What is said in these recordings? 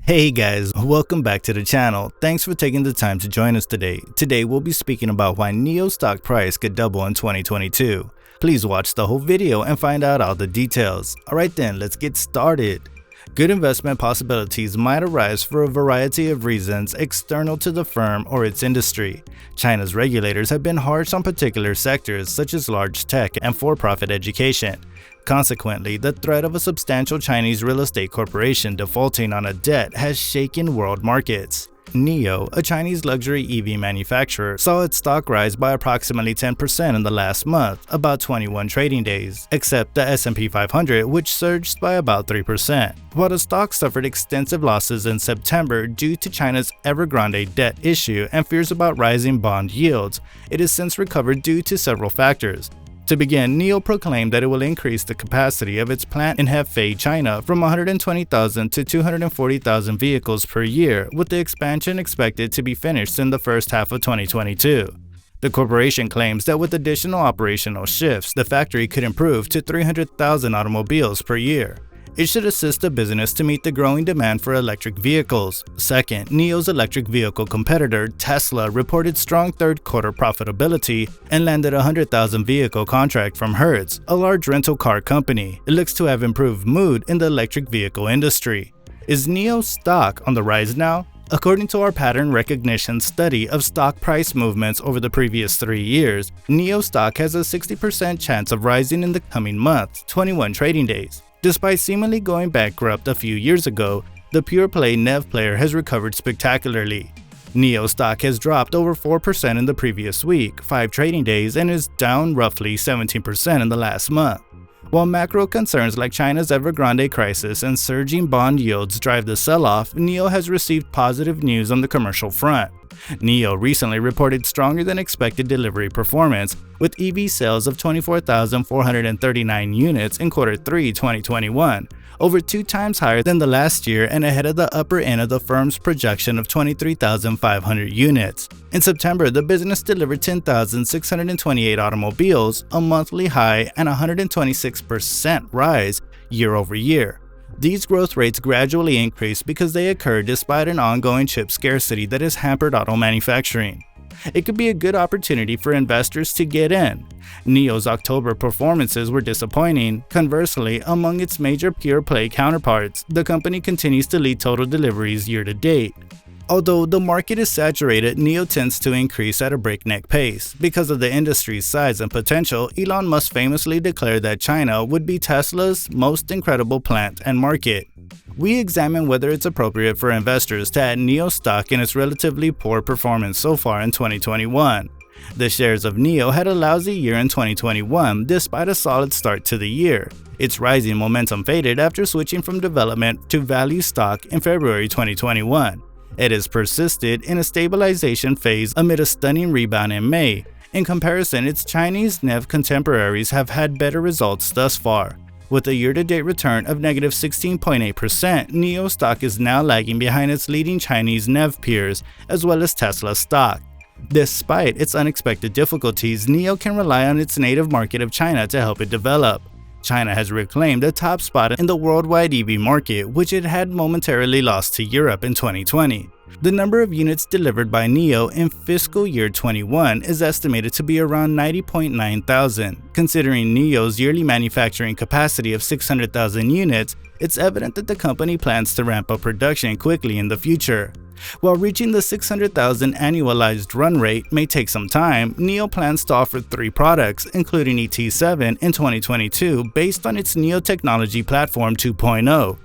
Hey guys, welcome back to the channel. Thanks for taking the time to join us today. Today we'll be speaking about why NIO stock price could double in 2022. Please watch the whole video and find out all the details. Alright then, let's get started. Good investment possibilities might arise for a variety of reasons external to the firm or its industry. China's regulators have been harsh on particular sectors such as large tech and for-profit education. Consequently, the threat of a substantial Chinese real estate corporation defaulting on a debt has shaken world markets. NIO, a Chinese luxury EV manufacturer, saw its stock rise by approximately 10% in the last month, about 21 trading days, except the S&P 500, which surged by about 3%. While the stock suffered extensive losses in September due to China's Evergrande debt issue and fears about rising bond yields, it has since recovered due to several factors. To begin, NIO proclaimed that it will increase the capacity of its plant in Hefei, China from 120,000 to 240,000 vehicles per year, with the expansion expected to be finished in the first half of 2022. The corporation claims that with additional operational shifts, the factory could improve to 300,000 automobiles per year. It should assist the business to meet the growing demand for electric vehicles. Second, NIO's electric vehicle competitor, Tesla, reported strong third-quarter profitability and landed a 100,000 vehicle contract from Hertz, a large rental car company. It looks to have improved mood in the electric vehicle industry. Is NIO's stock on the rise now? According to our pattern recognition study of stock price movements over the previous 3 years, NIO stock has a 60% chance of rising in the coming month, 21 trading days. Despite seemingly going bankrupt a few years ago, the pure-play NEV player has recovered spectacularly. NIO stock has dropped over 4% in the previous week, 5 trading days, and is down roughly 17% in the last month. While macro concerns like China's Evergrande crisis and surging bond yields drive the sell-off, NIO has received positive news on the commercial front. NIO recently reported stronger than expected delivery performance, with EV sales of 24,439 units in Q3 2021, over 2 times higher than the last year and ahead of the upper end of the firm's projection of 23,500 units. In September, the business delivered 10,628 automobiles, a monthly high and a 126% rise year over year. These growth rates gradually increase because they occur despite an ongoing chip scarcity that has hampered auto manufacturing. It could be a good opportunity for investors to get in. NIO's October performances were disappointing. Conversely, among its major pure-play counterparts, the company continues to lead total deliveries year to date. Although the market is saturated, NIO tends to increase at a breakneck pace. Because of the industry's size and potential, Elon Musk famously declared that China would be Tesla's most incredible plant and market. We examine whether it's appropriate for investors to add NIO stock in its relatively poor performance so far in 2021. The shares of NIO had a lousy year in 2021 despite a solid start to the year. Its rising momentum faded after switching from development to value stock in February 2021. It has persisted in a stabilization phase amid a stunning rebound in May. In comparison, its Chinese NEV contemporaries have had better results thus far. With a year-to-date return of negative 16.8%, NIO stock is now lagging behind its leading Chinese NEV peers, as well as Tesla stock. Despite its unexpected difficulties, NIO can rely on its native market of China to help it develop. China has reclaimed a top spot in the worldwide EV market, which it had momentarily lost to Europe in 2020. The number of units delivered by NIO in fiscal year 21 is estimated to be around 90.9 thousand. Considering NIO's yearly manufacturing capacity of 600,000 units, it's evident that the company plans to ramp up production quickly in the future. While reaching the 600,000 annualized run rate may take some time, NIO plans to offer 3 products, including ET7 in 2022 based on its NIO Technology Platform 2.0.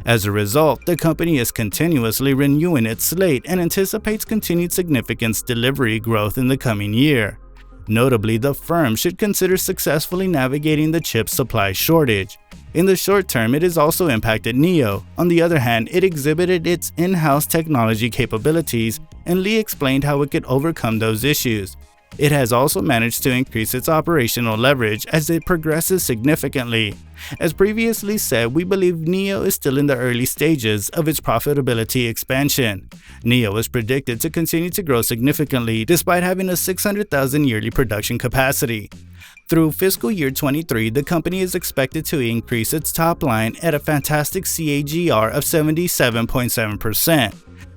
As a result, the company is continuously renewing its slate and anticipates continued significant delivery growth in the coming year. Notably, the firm should consider successfully navigating the chip supply shortage. In the short term, it has also impacted NIO. On the other hand, it exhibited its in-house technology capabilities, and Lee explained how it could overcome those issues. It has also managed to increase its operational leverage as it progresses significantly. As previously said, we believe NIO is still in the early stages of its profitability expansion. NIO is predicted to continue to grow significantly despite having a 600,000 yearly production capacity. Through fiscal year 23, the company is expected to increase its top line at a fantastic CAGR of 77.7%.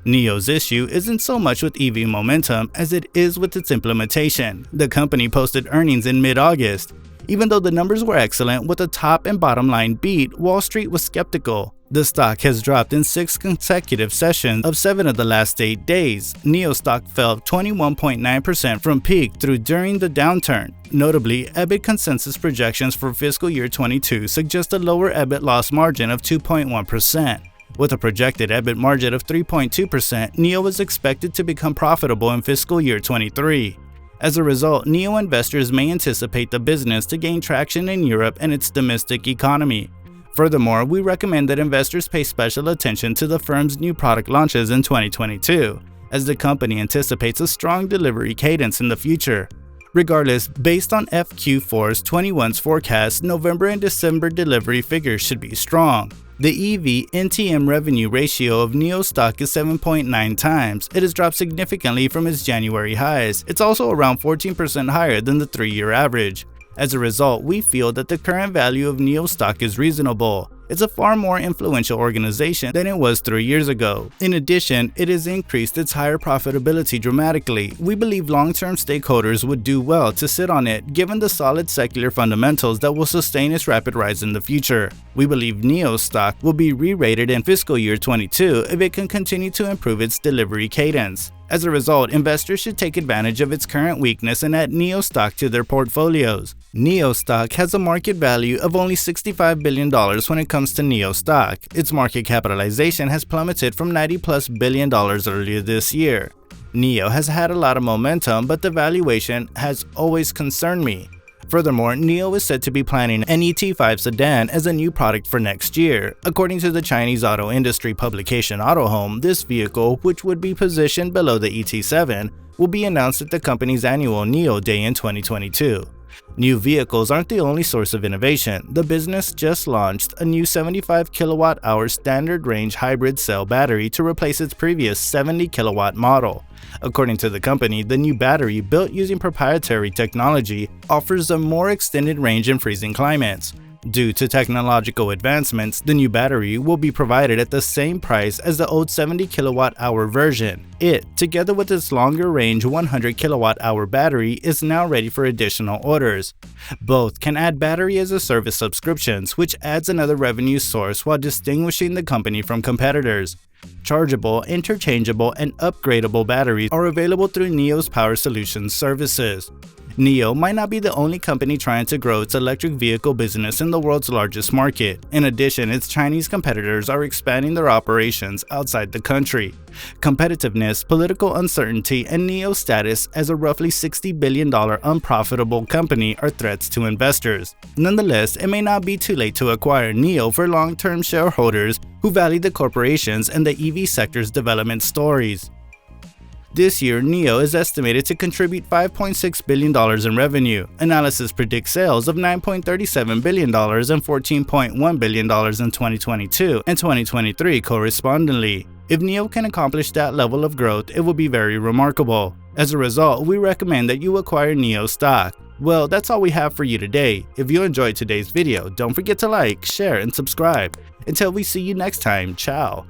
NIO's issue isn't so much with EV momentum as it is with its implementation. The company posted earnings in mid-August. Even though the numbers were excellent with a top and bottom line beat, Wall Street was skeptical. The stock has dropped in 6 consecutive sessions of 7 of the last 8 days. NIO stock fell 21.9% from peak through during the downturn. Notably, EBIT consensus projections for fiscal year 22 suggest a lower EBIT loss margin of 2.1%. With a projected EBIT margin of 3.2%, NIO is expected to become profitable in fiscal year 23. As a result, NIO investors may anticipate the business to gain traction in Europe and its domestic economy. Furthermore, we recommend that investors pay special attention to the firm's new product launches in 2022, as the company anticipates a strong delivery cadence in the future. Regardless, based on FQ4's 21's forecast, November and December delivery figures should be strong. The EV/NTM revenue ratio of NIO stock is 7.9 times. It has dropped significantly from its January highs. It's also around 14% higher than the 3-year average. As a result, we feel that the current value of NIO stock is reasonable. It's a far more influential organization than it was 3 years ago. In addition, it has increased its higher profitability dramatically. We believe long-term stakeholders would do well to sit on it, given the solid secular fundamentals that will sustain its rapid rise in the future. We believe NIO stock will be re-rated in fiscal year 22 if it can continue to improve its delivery cadence. As a result, investors should take advantage of its current weakness and add NIO stock to their portfolios. NIO stock has a market value of only $65 billion when it comes to NIO stock. Its market capitalization has plummeted from $90+ billion earlier this year. NIO has had a lot of momentum, but the valuation has always concerned me. Furthermore, NIO is said to be planning an ET5 sedan as a new product for next year. According to the Chinese auto industry publication Autohome, this vehicle, which would be positioned below the ET7, will be announced at the company's annual NIO Day in 2022. New vehicles aren't the only source of innovation. The business just launched a new 75 kWh standard range hybrid cell battery to replace its previous 70 kW model. According to the company, the new battery, built using proprietary technology, offers a more extended range in freezing climates. Due to technological advancements, the new battery will be provided at the same price as the old 70 kWh version. It, together with its longer range 100 kWh battery, is now ready for additional orders. Both can add battery-as-a-service subscriptions, which adds another revenue source while distinguishing the company from competitors. Chargeable, interchangeable, and upgradable batteries are available through NIO's Power Solutions services. NIO might not be the only company trying to grow its electric vehicle business in the world's largest market. In addition, its Chinese competitors are expanding their operations outside the country. Competitiveness, political uncertainty, and NIO's status as a roughly $60 billion unprofitable company are threats to investors. Nonetheless, it may not be too late to acquire NIO for long-term shareholders who value the corporations and the EV sector's development stories. This year, NIO is estimated to contribute $5.6 billion in revenue. Analysis predicts sales of $9.37 billion and $14.1 billion in 2022 and 2023 correspondingly. If NIO can accomplish that level of growth, it will be very remarkable. As a result, we recommend that you acquire NIO stock. Well, that's all we have for you today. If you enjoyed today's video, don't forget to like, share, and subscribe. Until we see you next time, ciao.